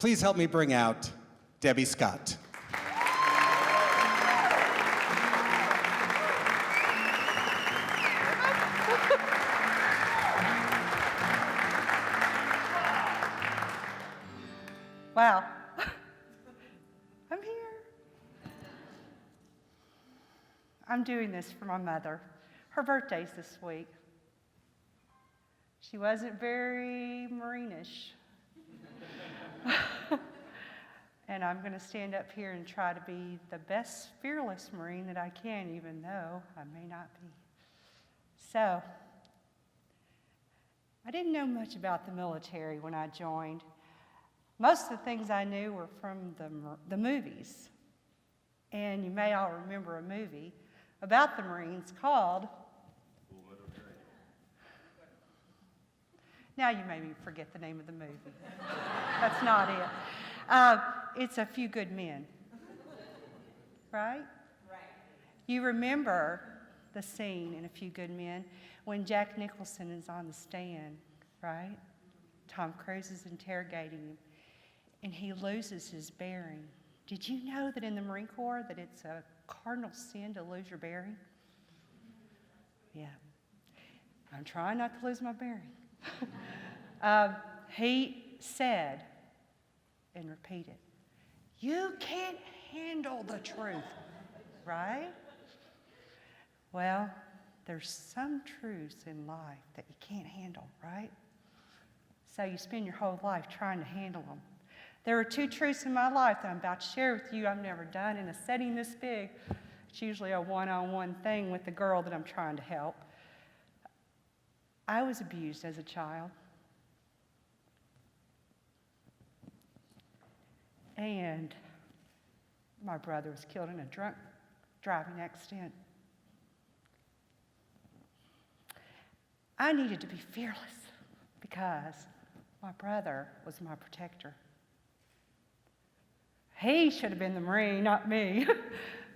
Please help me bring out Debbie Scott. Wow. I'm here. I'm doing this for my mother. Her birthday's this week. She wasn't very Marine-ish. And I'm going to stand up here and try to be the best fearless Marine that I can, even though I may not be. So, I didn't know much about the military when I joined. Most of the things I knew were from the movies. And you may all remember a movie about the Marines called... Now you made me forget the name of the movie. That's not it. It's A Few Good Men. Right? Right. You remember the scene in A Few Good Men when Jack Nicholson is on the stand, right? Tom Cruise is interrogating him, and he loses his bearing. Did you know that in the Marine Corps that it's a cardinal sin to lose your bearing? Yeah. I'm trying not to lose my bearing. He said, and repeated, "You can't handle the truth," right? Well, there's some truths in life that you can't handle, right? So you spend your whole life trying to handle them. There are two truths in my life that I'm about to share with you I've never done in a setting this big. It's usually a one-on-one thing with the girl that I'm trying to help. I was abused as a child. And my brother was killed in a drunk driving accident. I needed to be fearless because my brother was my protector. He should have been the Marine, not me.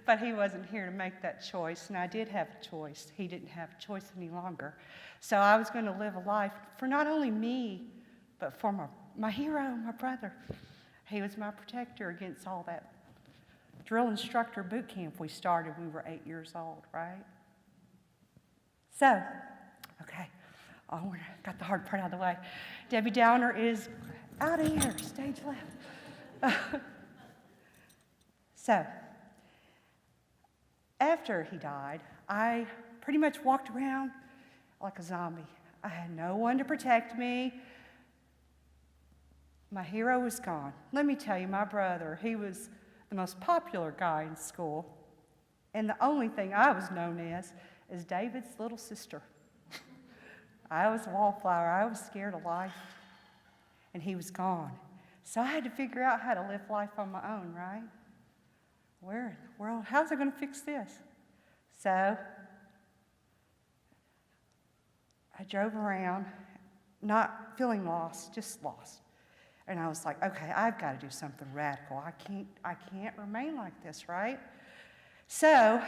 But he wasn't here to make that choice, and I did have a choice. He didn't have a choice any longer. So I was going to live a life for not only me, but for my hero, my brother. He was my protector against all that drill instructor boot camp we started when we were 8 years old, right? So, okay, got the hard part out of the way. Debbie Downer is out of here, stage left. So, after he died, I pretty much walked around like a zombie. I had no one to protect me. My hero was gone. Let me tell you, my brother, he was the most popular guy in school. And the only thing I was known as is David's little sister. I was a wallflower. I was scared of life. And he was gone. So I had to figure out how to live life on my own, right? Where in the world? How's I going to fix this? So I drove around, not feeling lost, just lost. And I was like, okay, I've got to do something radical. I can't remain like this, right? So,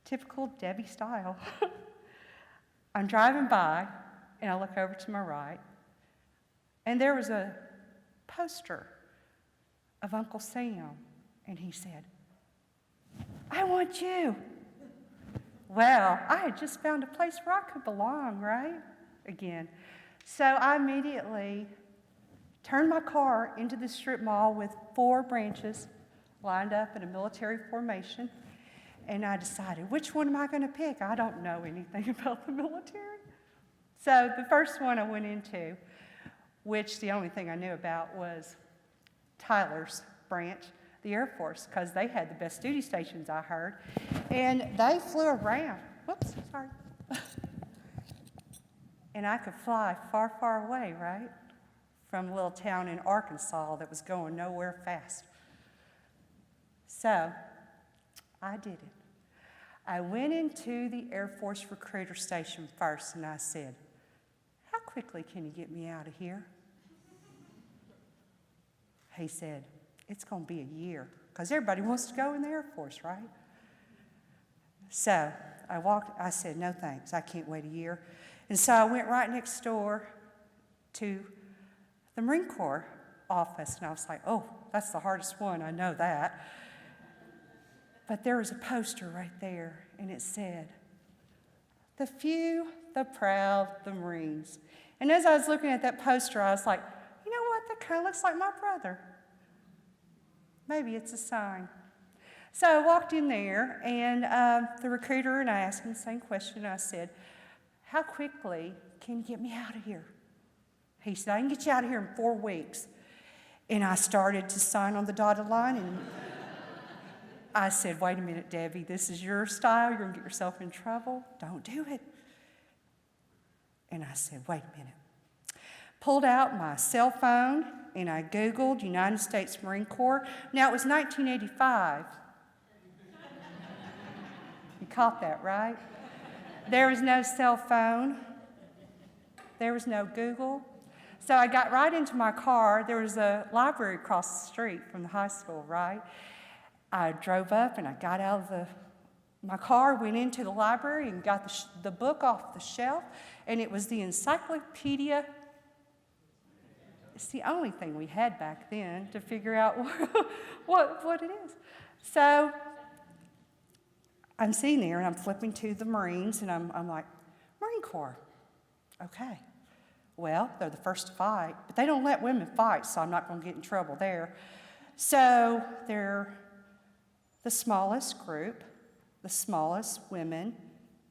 typical Debbie style. I'm driving by, and I look over to my right, and there was a poster of Uncle Sam, and he said, "I want you." Well, I had just found a place where I could belong, right? Again. So I immediately turned my car into the strip mall with 4 branches lined up in a military formation, and I decided, which one am I going to pick? I don't know anything about the military. So the first one I went into, which the only thing I knew about was Tyler's branch, the Air Force, because they had the best duty stations, I heard, and they flew around. Whoops, sorry. And I could fly far, far away, right? From a little town in Arkansas that was going nowhere fast. So, I did it. I went into the Air Force recruiter station first, and I said, "How quickly can you get me out of here?" He said, "It's going to be a year," because everybody wants to go in the Air Force, right? So, I said, "No thanks, I can't wait a year." And so I went right next door to the Marine Corps office, and I was like, oh, that's the hardest one, I know that. But there was a poster right there, and it said, "The few, the proud, the Marines." And as I was looking at that poster, I was like, you know what, that kind of looks like my brother. Maybe it's a sign. So I walked in there, and the recruiter, and I asked him the same question. I said, how quickly can you get me out of here? He said, I can get you out of here in 4 weeks. And I started to sign on the dotted line, and I said, wait a minute, Debbie, this is your style. You're going to get yourself in trouble. Don't do it. And I said, wait a minute. Pulled out my cell phone, and I Googled United States Marine Corps. Now, it was 1985. You caught that, right? There was no cell phone. There was no Google. So I got right into my car. There was a library across the street from the high school, right? I drove up, and I got out of my car, went into the library, and got the book off the shelf, and it was the encyclopedia. It's the only thing we had back then to figure out what it is. So I'm sitting there, and I'm flipping to the Marines, and I'm like, Marine Corps, okay. Well, they're the first to fight, but they don't let women fight, so I'm not going to get in trouble there. So they're the smallest group, the smallest women.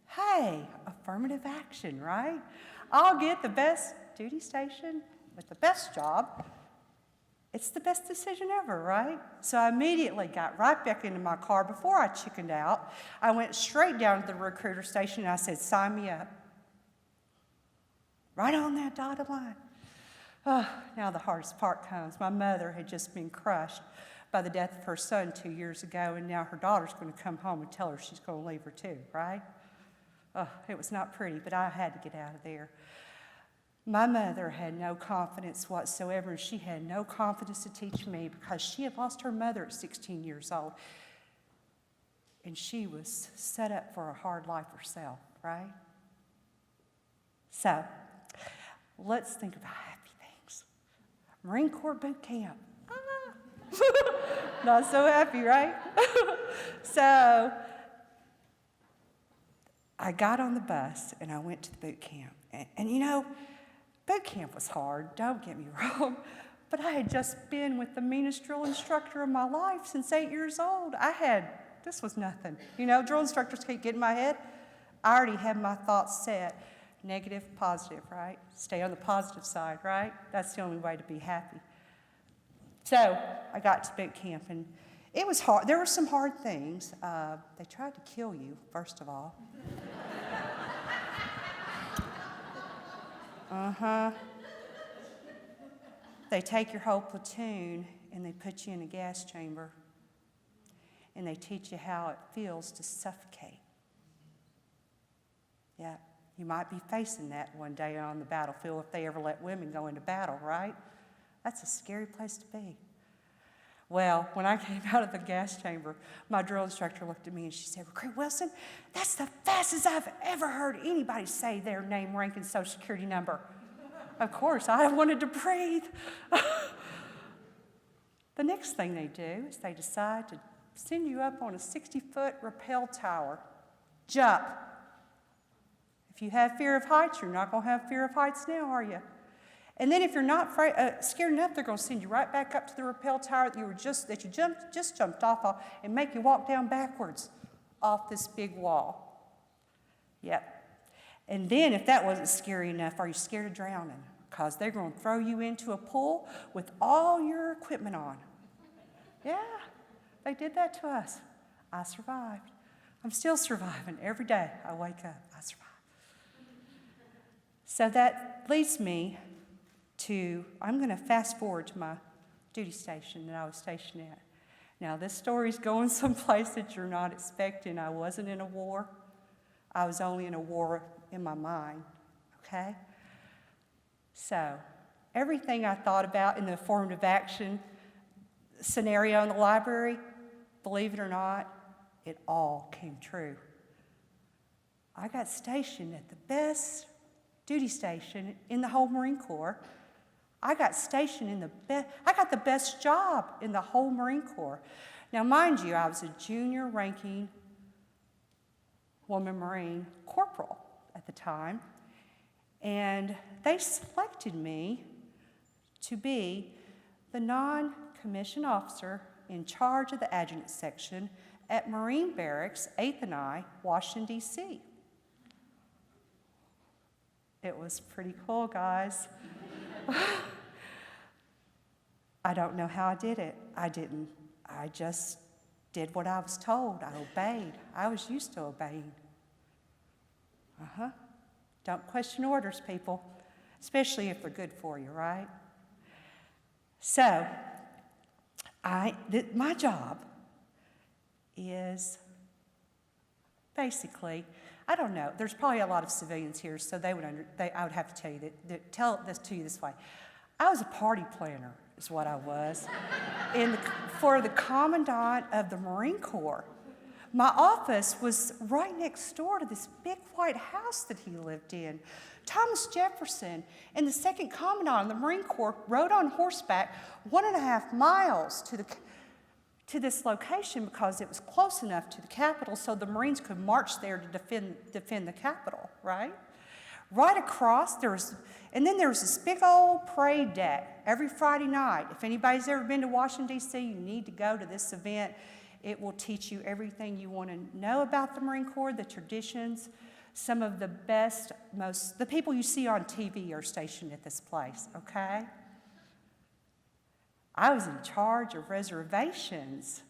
Hey, affirmative action, right? I'll get the best duty station with the best job. It's the best decision ever, right? So I immediately got right back into my car. Before I chickened out, I went straight down to the recruiter station, and I said, sign me up. Right on that dotted line. Oh, now the hardest part comes. My mother had just been crushed by the death of her son 2 years ago, and now her daughter's going to come home and tell her she's going to leave her too, right? Oh, it was not pretty, but I had to get out of there. My mother had no confidence whatsoever, and she had no confidence to teach me because she had lost her mother at 16 years old, and she was set up for a hard life herself, right? So, let's think about happy things. Marine Corps boot camp. Not so happy, right? So, I got on the bus, and I went to the boot camp. And you know, boot camp was hard, don't get me wrong, but I had just been with the meanest drill instructor of my life since 8 years old. This was nothing. You know, drill instructors can't get in my head. I already had my thoughts set. Negative, positive, right? Stay on the positive side, right? That's the only way to be happy. So I got to boot camp, and it was hard. There were some hard things. They tried to kill you, first of all. They take your whole platoon, and they put you in a gas chamber, and they teach you how it feels to suffocate. Yeah. You might be facing that one day on the battlefield if they ever let women go into battle, right? That's a scary place to be. Well, when I came out of the gas chamber, my drill instructor looked at me and she said, Recruit Wilson, that's the fastest I've ever heard anybody say their name, rank, and social security number. Of course, I wanted to breathe. The next thing they do is they decide to send you up on a 60-foot rappel tower. Jump. If you have fear of heights, you're not going to have fear of heights now, are you? And then if you're not scared enough, they're going to send you right back up to the rappel tower that you just jumped off of and make you walk down backwards off this big wall. Yep. And then if that wasn't scary enough, are you scared of drowning? Because they're going to throw you into a pool with all your equipment on. Yeah, they did that to us. I survived. I'm still surviving. Every day I wake up, I survive. So that leads me to, I'm going to fast forward to my duty station that I was stationed at. Now, this story's going someplace that you're not expecting. I wasn't in a war. I was only in a war in my mind, okay? So, everything I thought about in the affirmative action scenario in the library, believe it or not, it all came true. I got stationed at the best duty station in the whole Marine Corps. I got stationed in I got the best job in the whole Marine Corps. Now, mind you, I was a junior ranking woman Marine corporal at the time, and they selected me to be the non-commissioned officer in charge of the adjutant section at Marine Barracks, 8th and I, Washington, D.C. It was pretty cool, guys. I don't know how I did it. I didn't. I just did what I was told. I obeyed. I was used to obeying. Don't question orders, people, especially if they're good for you, right? So, my job is basically, I don't know, there's probably a lot of civilians here, so I would have to tell you tell this to you this way. I was a party planner, is what I was, for the Commandant of the Marine Corps. My office was right next door to this big white house that he lived in. Thomas Jefferson and the second Commandant of the Marine Corps rode on horseback 1.5 miles to this location because it was close enough to the Capitol so the Marines could march there to defend the Capitol, right? Right across, there was this big old parade deck every Friday night. If anybody's ever been to Washington, D.C., you need to go to this event. It will teach you everything you want to know about the Marine Corps, the traditions. Some of the best, the people you see on TV are stationed at this place, okay? I was in charge of reservations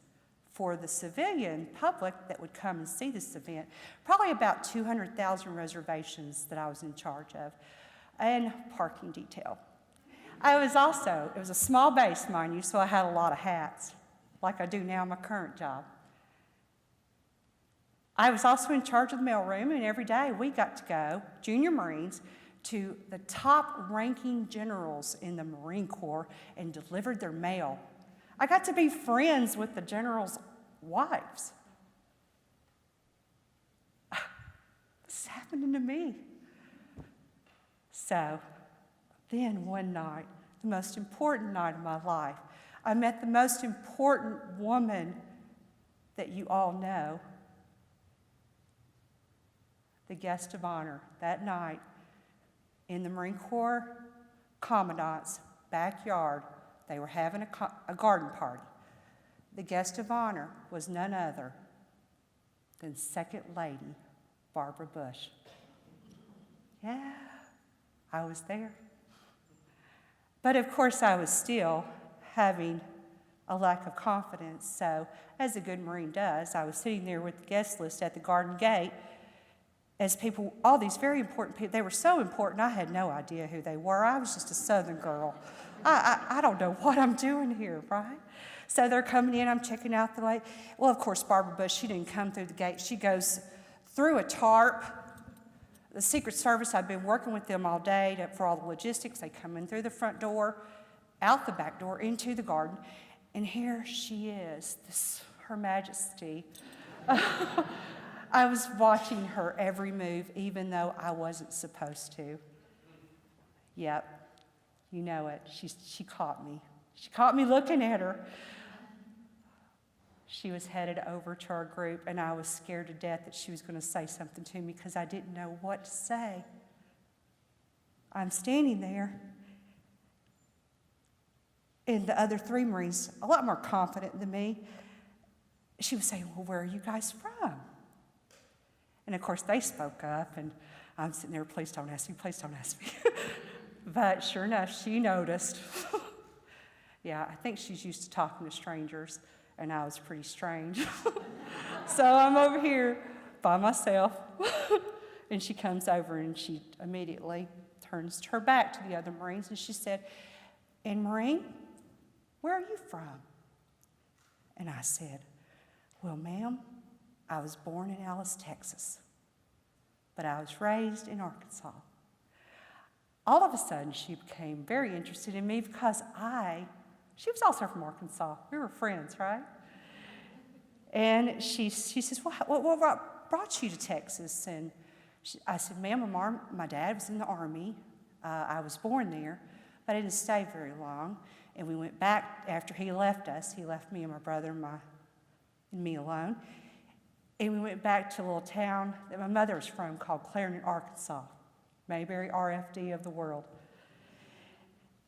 for the civilian public that would come and see this event. Probably about 200,000 reservations that I was in charge of, and parking detail. It was a small base, mind you, so I had a lot of hats, like I do now in my current job. I was also in charge of the mailroom, and every day we got to go, junior Marines, to the top-ranking generals in the Marine Corps and delivered their mail. I got to be friends with the generals' wives. This is happening to me. So then one night, the most important night of my life, I met the most important woman that you all know, the guest of honor that night in the Marine Corps Commandant's backyard. They were having a garden party. The guest of honor was none other than Second Lady Barbara Bush. Yeah, I was there. But of course, I was still having a lack of confidence. So, as a good Marine does, I was sitting there with the guest list at the garden gate as people, all these very important people, they were so important, I had no idea who they were. I was just a Southern girl. I don't know what I'm doing here, right? So they're coming in, I'm checking out the light. Well, of course, Barbara Bush, she didn't come through the gate. She goes through a tarp. The Secret Service, I've been working with them all day for all the logistics. They come in through the front door, out the back door, into the garden. And here she is, Her Majesty. I was watching her every move, even though I wasn't supposed to. Yep, you know it. She caught me. She caught me looking at her. She was headed over to our group, and I was scared to death that she was going to say something to me because I didn't know what to say. I'm standing there, and the other 3 Marines, a lot more confident than me, she was saying, well, where are you guys from? And of course, they spoke up, and I'm sitting there, please don't ask me, please don't ask me. But sure enough, she noticed. Yeah, I think she's used to talking to strangers, and I was pretty strange. So I'm over here by myself, and she comes over, and she immediately turns her back to the other Marines, and she said, and Marine, where are you from? And I said, well, ma'am, I was born in Alice, Texas, but I was raised in Arkansas. All of a sudden, she became very interested in me because she was also from Arkansas. We were friends, right? And she says, what brought you to Texas? And I said, ma'am, my dad was in the Army. I was born there, But I didn't stay very long, and we went back after he left us. He left me and my brother and me alone. And we went back to a little town that my mother was from called Clarendon, Arkansas, Mayberry RFD of the world.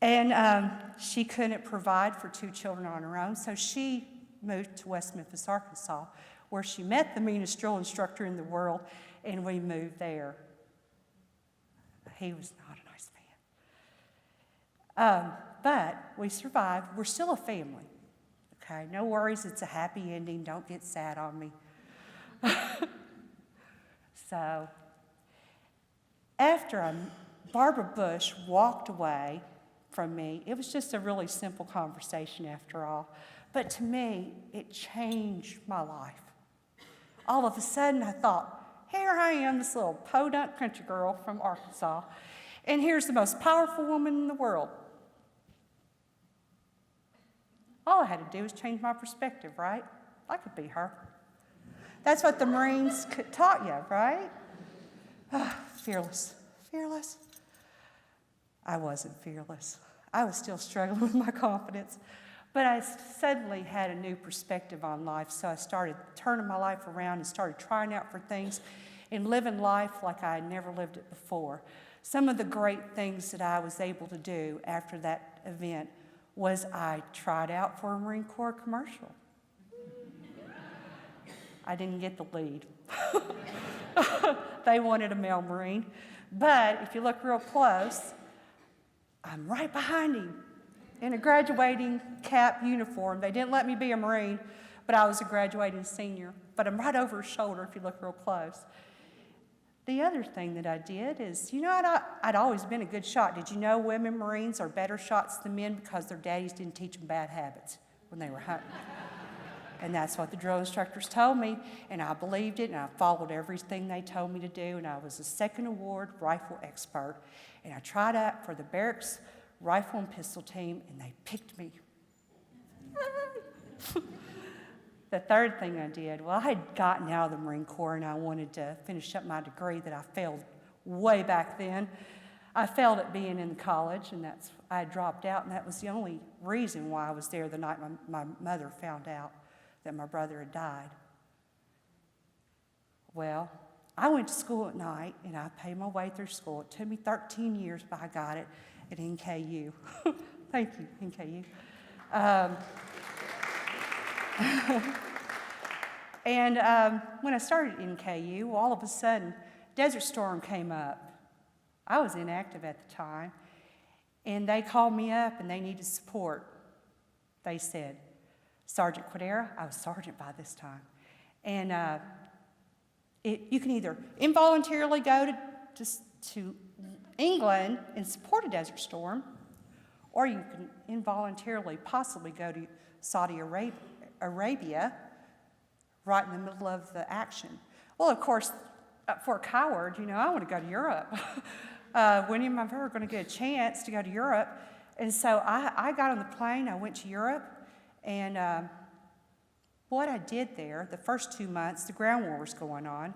And she couldn't provide for 2 children on her own, so she moved to West Memphis, Arkansas, where she met the meanest drill instructor in the world, and we moved there. He was not a nice man. But we survived. We're still a family. Okay, no worries, it's a happy ending. Don't get sad on me. So, after Barbara Bush walked away from me, it was just a really simple conversation after all. But to me, it changed my life. All of a sudden, I thought, here I am, this little podunk country girl from Arkansas, and here's the most powerful woman in the world. All I had to do was change my perspective, right? I could be her. That's what the Marines taught you, right? Fearless. Fearless? I wasn't fearless. I was still struggling with my confidence. But I suddenly had a new perspective on life, so I started turning my life around and started trying out for things and living life like I had never lived it before. Some of the great things that I was able to do after that event was I tried out for a Marine Corps commercial. I didn't get the lead. They wanted a male Marine. But if you look real close, I'm right behind him in a graduating cap uniform. They didn't let me be a Marine, but I was a graduating senior. But I'm right over his shoulder if you look real close. The other thing that I did is, I'd always been a good shot. Did you know women Marines are better shots than men because their daddies didn't teach them bad habits when they were hunting? And that's what the drill instructors told me, and I believed it, and I followed everything they told me to do, and I was a second award rifle expert. And I tried out for the Barracks rifle and pistol team, and they picked me. The third thing I did, well, I had gotten out of the Marine Corps, and I wanted to finish up my degree that I failed way back then. I failed at being in college, and I had dropped out, and that was the only reason why I was there the night my mother found out that my brother had died. Well, I went to school at night, and I paid my way through school. It took me 13 years, but I got it at NKU. Thank you, NKU. And when I started at NKU, all of a sudden, Desert Storm came up. I was inactive at the time, and they called me up, and they needed support. They said, Sergeant Quadera, I was sergeant by this time, and you can either involuntarily go to England and support a Desert Storm, or you can involuntarily possibly go to Saudi Arabia right in the middle of the action. Well, of course, for a coward, I want to go to Europe. When am I ever going to get a chance to go to Europe? And so I got on the plane, I went to Europe, and what I did there, the first 2 months, the ground war was going on,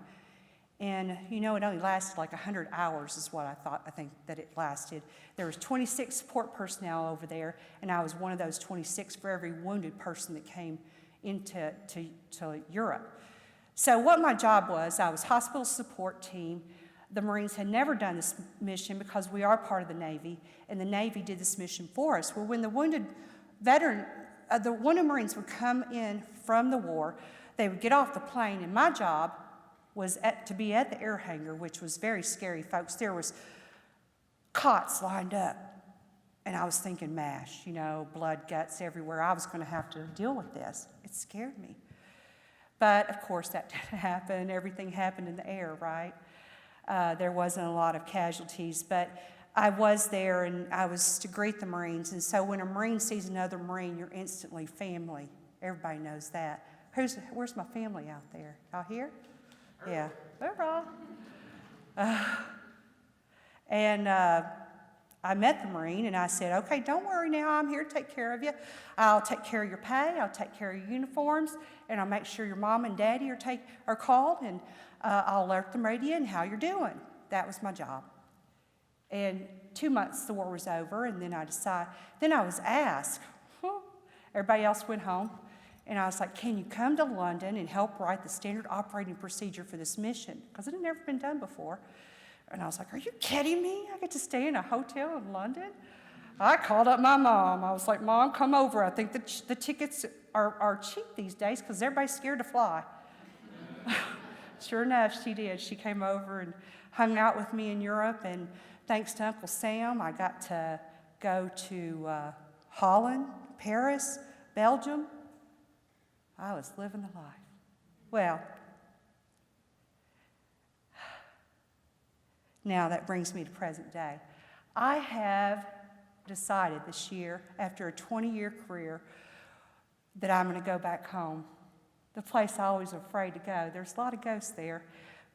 and it only lasted like 100 hours is what I think that it lasted. There was 26 support personnel over there, and I was one of those 26 for every wounded person that came into to Europe. So what my job was, I was hospital support team. The Marines had never done this mission because we are part of the Navy, and the Navy did this mission for us. Well, when the wounded Marines would come in from the war, they would get off the plane, and my job was to be at the air hangar, which was very scary, folks. There was cots lined up, and I was thinking MASH, blood, guts everywhere. I was going to have to deal with this. It scared me. But, of course, that didn't happen. Everything happened in the air, right? There wasn't a lot of casualties, but I was there, and I was to greet the Marines. And so when a Marine sees another Marine, you're instantly family. Everybody knows that. Where's my family out there? Y'all here? Yeah. Hoorah. And I met the Marine, and I said, okay, don't worry now, I'm here to take care of you. I'll take care of your pay, I'll take care of your uniforms, and I'll make sure your mom and daddy are called, and I'll alert them right in how you're doing. That was my job. And 2 months the war was over, and then I was asked, everybody else went home, and I was like, can you come to London and help write the standard operating procedure for this mission? Because it had never been done before. And I was like, are you kidding me? I get to stay in a hotel in London? I called up my mom. I was like, Mom, come over. I think the tickets are cheap these days because everybody's scared to fly. Sure enough, she did. She came over and hung out with me in Europe, and thanks to Uncle Sam, I got to go to Holland, Paris, Belgium. I was living the life. Well, now that brings me to present day. I have decided this year, after a 20-year career, that I'm going to go back home. The place I always was afraid to go. There's a lot of ghosts there,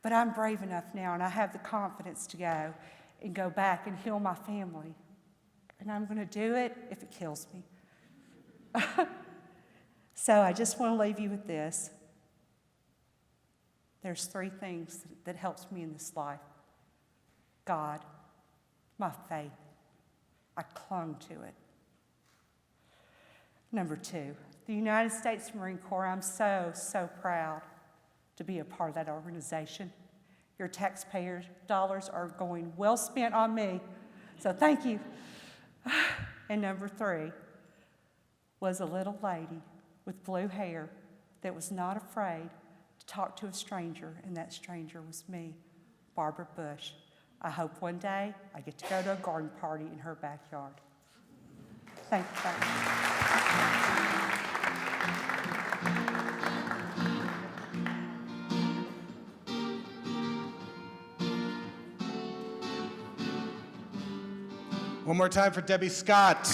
but I'm brave enough now, and I have the confidence to go and go back and heal my family. And I'm going to do it if it kills me. So I just want to leave you with this. There's 3 things that helps me in this life. God, my faith. I clung to it. Number 2, the United States Marine Corps. I'm so, so proud to be a part of that organization. Your taxpayers' dollars are going well spent on me, so thank you. And number 3 was a little lady with blue hair that was not afraid to talk to a stranger, and that stranger was me, Barbara Bush. I hope one day I get to go to a garden party in her backyard. Thank you very much. One more time for Debbie Scott.